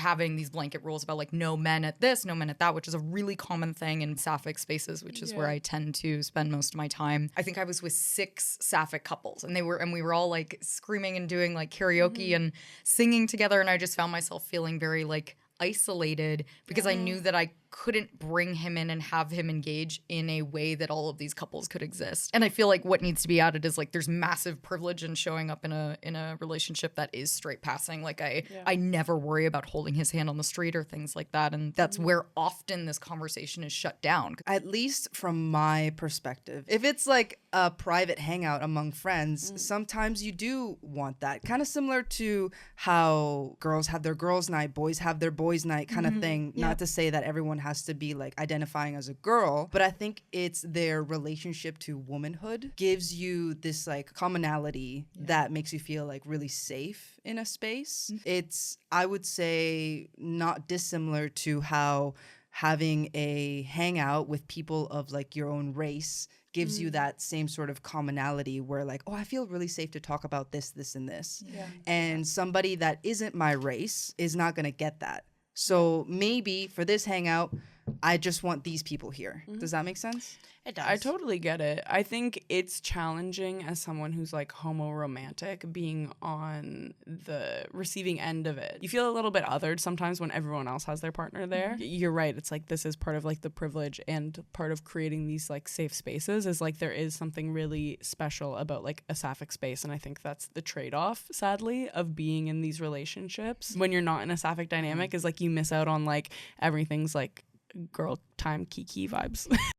having these blanket rules about like no men at this, no men at that, which is a really common thing in sapphic spaces, which is where I tend to spend most of my time. I think I was with 6 sapphic couples, and we were all like screaming and doing like karaoke and singing together, and I just found myself feeling very like isolated because I knew that I couldn't bring him in and have him engage in a way that all of these couples could exist. And I feel like what needs to be added is like there's massive privilege in showing up in a relationship that is straight passing. Like I never worry about holding his hand on the street or things like that, and that's where often this conversation is shut down. At least from my perspective, if it's like a private hangout among friends, sometimes you do want that. Kind of similar to how girls have their girls' night, boys have their boys' night kind of thing. Not to say that everyone has to be like identifying as a girl, but I think it's their relationship to womanhood gives you this like commonality that makes you feel like really safe in a space. It's, I would say, not dissimilar to how having a hangout with people of like your own race gives you that same sort of commonality where like, oh, I feel really safe to talk about this, this, and this. And somebody that isn't my race is not going to get that. So maybe for this hangout, I just want these people here. Does that make sense? It does. I totally get it. I think it's challenging as someone who's like homo-romantic being on the receiving end of it. You feel a little bit othered sometimes when everyone else has their partner there. You're right. It's like this is part of like the privilege and part of creating these like safe spaces is like there is something really special about like a sapphic space. And I think that's the trade-off, sadly, of being in these relationships. When you're not in a sapphic dynamic is like you miss out on like everything's like girl time kiki vibes.